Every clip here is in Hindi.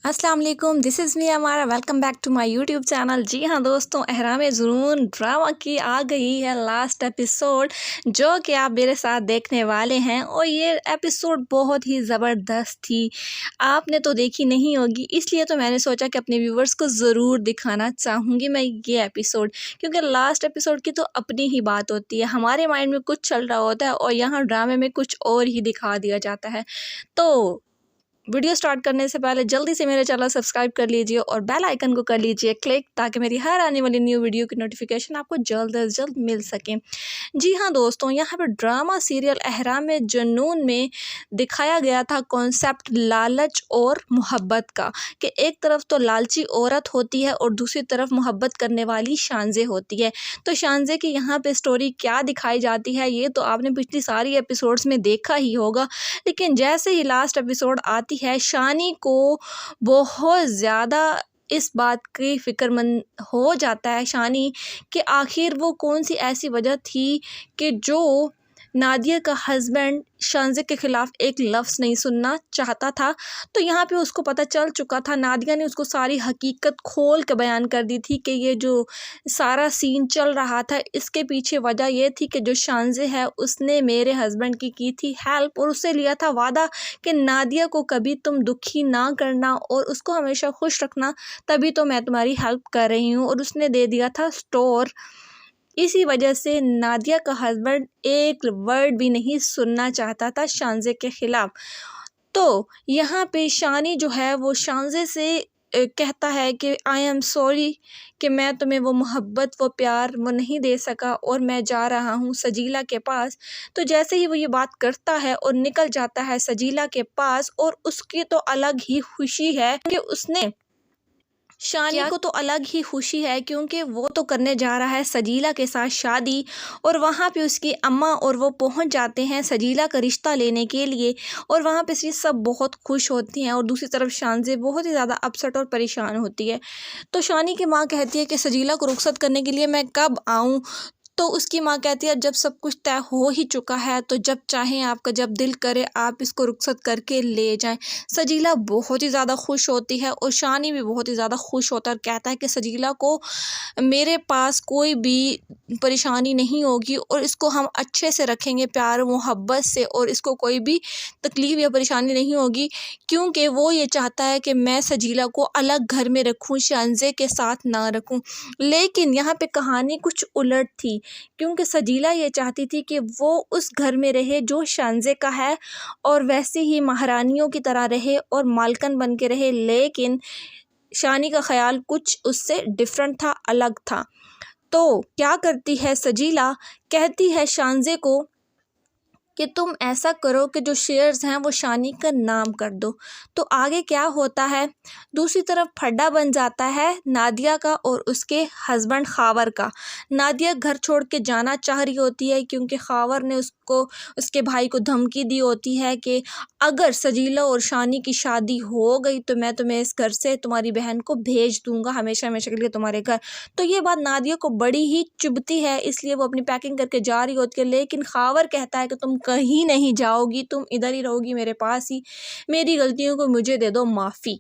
अस्सलाम वालेकुम, this is me Amara. Welcome back to my YouTube channel. जी हाँ दोस्तों, अहराम जुनून ड्रामा की आ गई है लास्ट एपिसोड, जो कि आप मेरे साथ देखने वाले हैं। और ये एपिसोड बहुत ही ज़बरदस्त थी। आपने तो देखी नहीं होगी, इसलिए तो मैंने सोचा कि अपने व्यूवर्स को ज़रूर दिखाना चाहूँगी मैं ये एपिसोड, क्योंकि लास्ट एपिसोड की तो अपनी ही बात होती है। हमारे माइंड में कुछ चल रहा होता है और यहाँ ड्रामे में कुछ और ही दिखा दिया जाता है। तो वीडियो स्टार्ट करने से पहले जल्दी से मेरे चैनल सब्सक्राइब कर लीजिए और बेल आइकन को कर लीजिए क्लिक, ताकि मेरी हर आने वाली न्यू वीडियो की नोटिफिकेशन आपको जल्द से जल्द मिल सके। जी हाँ दोस्तों, यहाँ पर ड्रामा सीरियल अहराम जुनून में दिखाया गया था कॉन्सेप्ट लालच और मोहब्बत का, कि एक तरफ तो लालची औरत होती है और दूसरी तरफ मोहब्बत करने वाली शानजे होती है। तो शानजे की यहाँ पे स्टोरी क्या दिखाई जाती है, ये तो आपने पिछली सारी एपिसोड्स में देखा ही होगा। लेकिन जैसे ही लास्ट एपिसोड आती है, शानी को बहुत ज़्यादा इस बात की फ़िक्रमंद हो जाता है शानी, कि आखिर वो कौन सी ऐसी वजह थी कि जो नादिया का हस्बैंड शानजे के ख़िलाफ़ एक लफ्ज़ नहीं सुनना चाहता था। तो यहाँ पे उसको पता चल चुका था, नादिया ने उसको सारी हकीकत खोल के बयान कर दी थी, कि ये जो सारा सीन चल रहा था, इसके पीछे वजह ये थी कि जो शानजे है उसने मेरे हस्बैंड की थी हेल्प, और उससे लिया था वादा कि नादिया को कभी तुम दुखी ना करना और उसको हमेशा खुश रखना, तभी तो मैं तुम्हारी हेल्प कर रही हूँ। और उसने दे दिया था स्टोर। इसी वजह से नादिया का हस्बैंड एक वर्ड भी नहीं सुनना चाहता था शानजे के ख़िलाफ़। तो यहाँ पे शानी जो है वो शानजे से कहता है कि आई एम सॉरी, कि मैं तुम्हें वो मोहब्बत वो प्यार वो नहीं दे सका और मैं जा रहा हूँ सजीला के पास। तो जैसे ही वो ये बात करता है और निकल जाता है सजीला के पास, और उसकी तो अलग ही खुशी है कि उसने शानी को तो अलग ही खुशी है, क्योंकि वो तो करने जा रहा है सजीला के साथ शादी। और वहाँ पे उसकी अम्मा और वो पहुँच जाते हैं सजीला का रिश्ता लेने के लिए, और वहाँ पे सब बहुत खुश होती हैं। और दूसरी तरफ शानजे बहुत ही ज़्यादा अपसेट और परेशान होती है। तो शानी की माँ कहती है कि सजीला को रुखसत करने के लिए मैं कब आऊँ। तो उसकी माँ कहती है, जब सब कुछ तय हो ही चुका है तो जब चाहें, आपका जब दिल करे आप इसको रुखसत करके ले जाएं। सजीला बहुत ही ज़्यादा खुश होती है और शानी भी बहुत ही ज़्यादा खुश होता है और कहता है कि सजीला को मेरे पास कोई भी परेशानी नहीं होगी और इसको हम अच्छे से रखेंगे प्यार मोहब्बत से, और इसको कोई भी तकलीफ़ या परेशानी नहीं होगी, क्योंकि वो ये चाहता है कि मैं सजीला को अलग घर में रखूँ, शानजे के साथ ना रखूँ। लेकिन यहाँ पे कहानी कुछ उलट थी, क्योंकि सजीला ये चाहती थी कि वो उस घर में रहे जो शानजे का है, और वैसे ही महारानियों की तरह रहे और मालकन बन के रहे। लेकिन शानी का ख्याल कुछ उससे डिफरेंट था, अलग था। तो क्या करती है सजीला, कहती है शानजे को कि तुम ऐसा करो कि जो शेयर्स हैं वो शानी का नाम कर दो। तो आगे क्या होता है, दूसरी तरफ फड्डा बन जाता है नादिया का और उसके हस्बैंड खावर का। नादिया घर छोड़ के जाना चाह रही होती है, क्योंकि खावर ने उसको उसके भाई को धमकी दी होती है कि अगर सजीला और शानी की शादी हो गई तो मैं तुम्हें इस घर से तुम्हारी बहन को भेज दूंगा हमेशा हमेशा के लिए तुम्हारे घर। तो ये बात नादिया को बड़ी ही चुभती है, इसलिए वो अपनी पैकिंग करके जा रही होती है। लेकिन खावर कहता है कि तुम कहीं नहीं जाओगी, तुम इधर ही रहोगी मेरे पास ही, मेरी गलतियों को मुझे दे दो माफ़ी।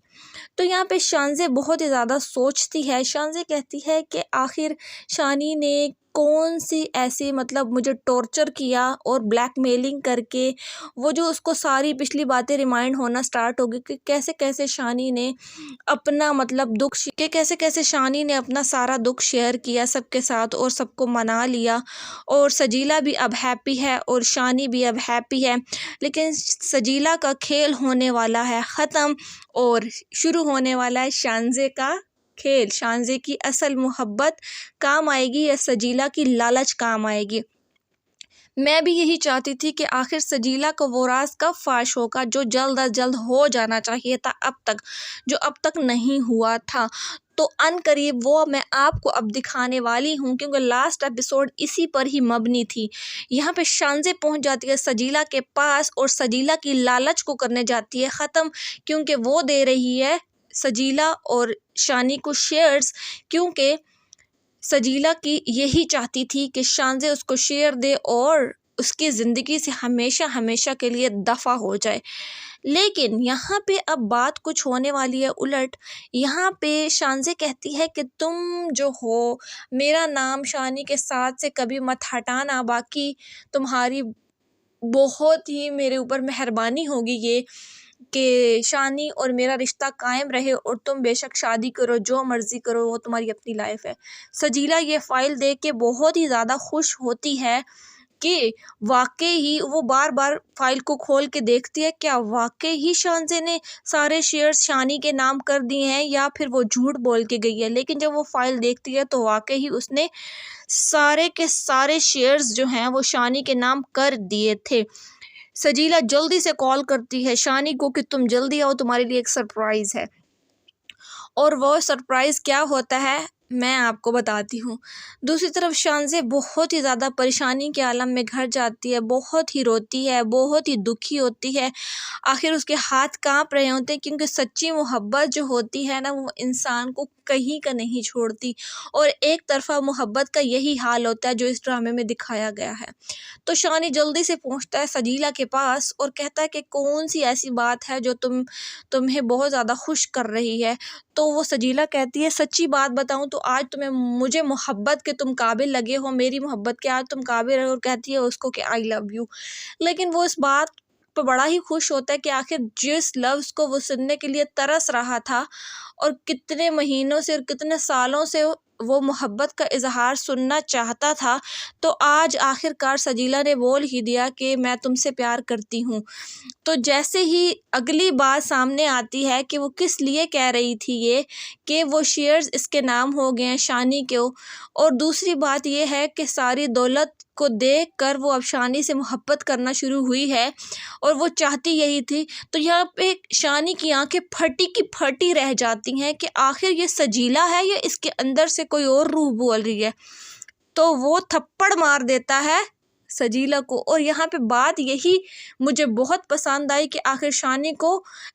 तो यहाँ पे शानजे बहुत ही ज़्यादा सोचती है। शानजे कहती है कि आखिर शानी ने कौन सी ऐसी मुझे टॉर्चर किया और ब्लैकमेलिंग करके, वो जो उसको सारी पिछली बातें रिमाइंड होना स्टार्ट हो गई कि कैसे कैसे शानी ने अपना कैसे कैसे शानी ने अपना सारा दुख शेयर किया सबके साथ और सबको मना लिया। और सजीला भी अब हैप्पी है और शानी भी अब हैप्पी है। लेकिन सजीला का खेल होने वाला है ख़त्म और शुरू होने वाला है शानजे का खेल। शानजे की असल मोहब्बत काम आएगी या सजीला की लालच काम आएगी। मैं भी यही चाहती थी कि आखिर सजीला को वो राज कब फाश होगा जो जल्द अज जल्द हो जाना चाहिए था अब तक, जो अब तक नहीं हुआ था। तो अनकरीब वो मैं आपको अब दिखाने वाली हूँ, क्योंकि लास्ट एपिसोड इसी पर ही मबनी थी। यहाँ पे शानजे पहुँच जाती है सजीला के पास और सजीला की लालच को करने जाती है ख़त्म, क्योंकि वो दे रही है सजीला और शानी को शेयर्स, क्योंकि सजीला की यही चाहती थी कि शानजे उसको शेयर दे और उसकी ज़िंदगी से हमेशा हमेशा के लिए दफ़ा हो जाए। लेकिन यहाँ पे अब बात कुछ होने वाली है उलट। यहाँ पे शानज़े कहती है कि तुम जो हो, मेरा नाम शानी के साथ से कभी मत हटाना, बाकी तुम्हारी बहुत ही मेरे ऊपर मेहरबानी होगी ये कि शानी और मेरा रिश्ता कायम रहे, और तुम बेशक शादी करो, जो मर्ज़ी करो, वो तुम्हारी अपनी लाइफ है। सजीला ये फ़ाइल देख के बहुत ही ज़्यादा खुश होती है कि वाक़ई ही वो बार-बार फ़ाइल को खोल के देखती है, क्या वाक़ई ही शानज़े ने सारे शेयर्स शानी के नाम कर दिए हैं या फिर वो झूठ बोल के गई है। लेकिन जब वो फ़ाइल देखती है तो वाक़ई ही उसने सारे के सारे शेयर्स जो हैं वो शानी के नाम कर दिए थे। सजीला जल्दी से कॉल करती है शानी को कि तुम जल्दी आओ, तुम्हारे लिए एक सरप्राइज़ है। और वो सरप्राइज़ क्या होता है मैं आपको बताती हूँ। दूसरी तरफ शानज़े बहुत ही ज़्यादा परेशानी के आलम में घर जाती है, बहुत ही रोती है, बहुत ही दुखी होती है। आखिर उसके हाथ काँप रहे होते हैं, क्योंकि सच्ची मोहब्बत जो होती है ना, वो इंसान को कहीं का नहीं छोड़ती, और एक तरफ़ा मोहब्बत का यही हाल होता है जो इस ड्रामे में दिखाया गया है। तो शानी जल्दी से पहुँचता है सजीला के पास और कहता है कि कौन-सी ऐसी बात है जो तुम्हें बहुत ज़्यादा खुश कर रही है। तो वो सजीला कहती है, सच्ची बात बताऊँ तो आज तुम्हें मुझे मोहब्बत के तुम काबिल लगे हो, मेरी मोहब्बत के आज तुम काबिल हो। और कहती है उसको कि आई लव यू। लेकिन वो इस बात पे बड़ा ही खुश होता है कि आखिर जिस लफ्ज़ को वो सुनने के लिए तरस रहा था, और कितने महीनों से और कितने सालों से वो मोहब्बत का इज़हार सुनना चाहता था, तो आज आखिरकार सजीला ने बोल ही दिया कि मैं तुमसे प्यार करती हूँ। तो जैसे ही अगली बात सामने आती है कि वो किस लिए कह रही थी ये, कि वो शेयर्स इसके नाम हो गए हैं शानी के, और दूसरी बात ये है कि सारी दौलत को देखकर वो अब शानी से मोहब्बत करना शुरू हुई है, और वो चाहती यही थी। तो यहाँ पे शानी की आंखें फटी की फटी रह जाती हैं कि आखिर ये सजीला है या इसके अंदर से कोई और रूह बोल रही है। तो वो थप्पड़ मार देता है सजीला को, और यहाँ पे बात यही मुझे बहुत पसंद आई कि आखिर शानी को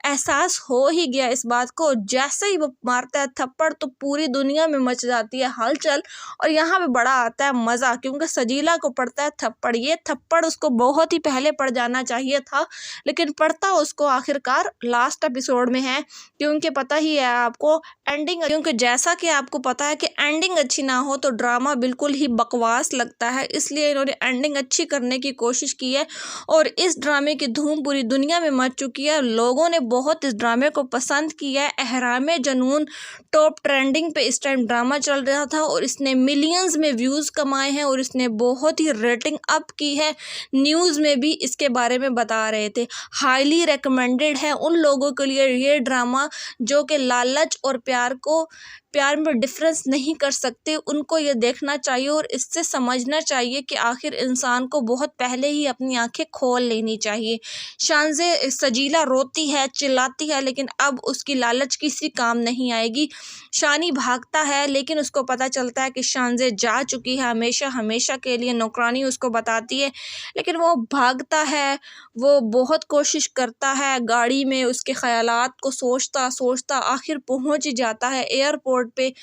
एहसास हो ही गया इस बात को। जैसे ही वो मारता है थप्पड़ तो पूरी दुनिया में मच जाती है हलचल, और यहाँ पे बड़ा आता है मज़ा, क्योंकि सजीला को पड़ता है थप्पड़। ये थप्पड़ उसको बहुत ही पहले पड़ जाना चाहिए था, लेकिन पड़ता उसको आखिरकार लास्ट एपिसोड में है, क्योंकि पता ही है आपको एंडिंग, क्योंकि जैसा कि आपको पता है कि एंडिंग अच्छी ना हो तो ड्रामा बिल्कुल ही बकवास लगता है, इसलिए इन्होंने एंडिंग अच्छी करने की कोशिश की है। और इस ड्रामे की धूम पूरी दुनिया में मच चुकी है, लोगों ने बहुत इस ड्रामे को पसंद किया है। एहरामे जुनून टॉप ट्रेंडिंग पे इस टाइम ड्रामा चल रहा था, और इसने मिलियंस में व्यूज़ कमाए हैं, और इसने बहुत ही रेटिंग अप की है। न्यूज़ में भी इसके बारे में बता रहे थे। हाईली रिकमेंडेड है उन लोगों के लिए ये ड्रामा जो कि लालच और प्यार में डिफरेंस नहीं कर सकते, उनको ये देखना चाहिए और इससे समझना चाहिए कि आखिर इंसान को बहुत पहले ही अपनी आंखें खोल लेनी चाहिए। शानज़े सजीला रोती है, चिल्लाती है, लेकिन अब उसकी लालच किसी काम नहीं आएगी। शानी भागता है, लेकिन उसको पता चलता है कि शानज़े जा चुकी है हमेशा हमेशा के लिए। नौकरानी उसको बताती है, लेकिन वो भागता है, वो बहुत कोशिश करता है, गाड़ी में उसके ख़यालात को सोचता सोचता आखिर पहुंच ही जाता है एयरपोर्ट पे।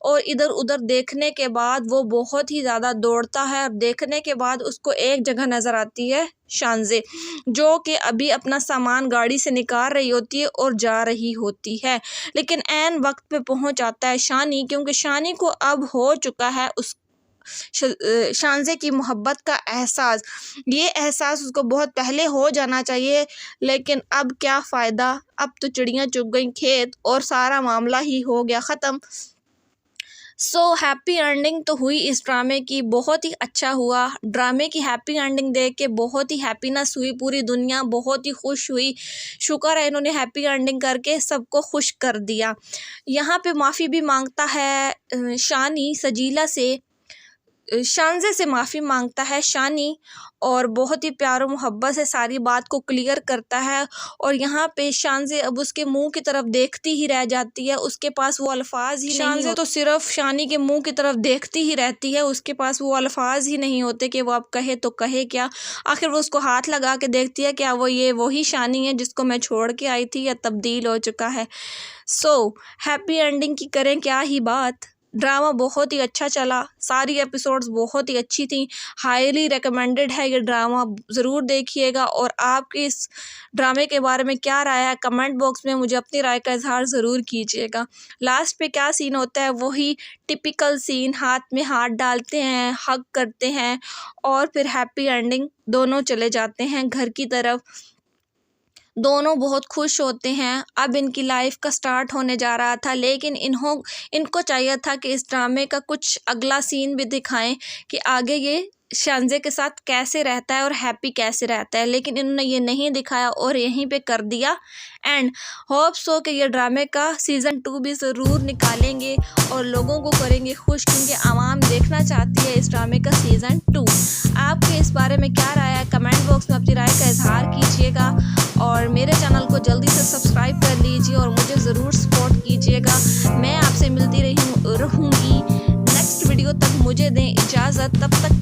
और इधर उधर देखने के बाद वो बहुत ही ज़्यादा दौड़ता है, और देखने के बाद उसको एक जगह नज़र आती है शानज़े, जो कि अभी अपना सामान गाड़ी से निकाल रही होती है और जा रही होती है। लेकिन ऐन वक्त पे पहुंच आता है शानी, क्योंकि शानी को अब हो चुका है उस शानज़े की मोहब्बत का एहसास। ये एहसास उसको बहुत पहले हो जाना चाहिए, लेकिन अब क्या फ़ायदा, अब तो चिड़ियाँ चुग गई खेत और सारा मामला ही हो गया ख़त्म। हैप्पी एंडिंग तो हुई इस ड्रामे की, बहुत ही अच्छा हुआ। ड्रामे की हैप्पी एंडिंग देख के बहुत ही हैप्पीनेस हुई, पूरी दुनिया बहुत ही खुश हुई। शुक्र है इन्होंने हैप्पी एंडिंग करके सबको खुश कर दिया। यहाँ पे माफ़ी भी मांगता है शानी सजीला से, शानज़े से माफ़ी मांगता है शानी, और बहुत ही प्यार और मोहब्बत से सारी बात को क्लियर करता है। और यहाँ पे शानज़े अब उसके मुंह की तरफ देखती ही रह जाती है, उसके पास वो अल्फाज ही नहीं शानज़े तो सिर्फ शानी के मुंह की तरफ देखती ही रहती है, उसके पास वो अल्फाज ही नहीं होते कि वो अब कहे तो कहे क्या। आखिर वो उसको हाथ लगा के देखती है, क्या ये वही शानी है जिसको मैं छोड़ के आई थी, या तब्दील हो चुका है। हैप्पी एंडिंग की करें क्या ही बात। ड्रामा बहुत ही अच्छा चला, सारी एपिसोड्स बहुत ही अच्छी थी। हाईली रिकमेंडेड है ये ड्रामा, ज़रूर देखिएगा। और आपकी इस ड्रामे के बारे में क्या राय है, कमेंट बॉक्स में मुझे अपनी राय का इजहार ज़रूर कीजिएगा। लास्ट पे क्या सीन होता है, वही टिपिकल सीन, हाथ में हाथ डालते हैं, हग करते हैं और फिर हैप्पी एंडिंग, दोनों चले जाते हैं घर की तरफ। दोनों बहुत खुश होते हैं। अब इनकी लाइफ का स्टार्ट होने जा रहा था, लेकिन इनको चाहिए था कि इस ड्रामे का कुछ अगला सीन भी दिखाएं कि आगे ये शांजे के साथ कैसे रहता है और हैप्पी कैसे रहता है, लेकिन इन्होंने ये नहीं दिखाया और यहीं पे कर दिया एंड। होप सो कि ये ड्रामे का सीज़न 2 भी ज़रूर निकालेंगे और लोगों को करेंगे खुश, क्योंकि आवाम देखना चाहती है इस ड्रामे का सीज़न 2। आपके इस बारे में क्या राय है, कमेंट बॉक्स में अपनी राय का इजहार कीजिएगा और मेरे चैनल को जल्दी से सब्सक्राइब कर लीजिए और मुझे ज़रूर सपोर्ट कीजिएगा। मैं आपसे मिलती रहूँगी नेक्स्ट वीडियो तक। मुझे दें इजाज़त, तब तक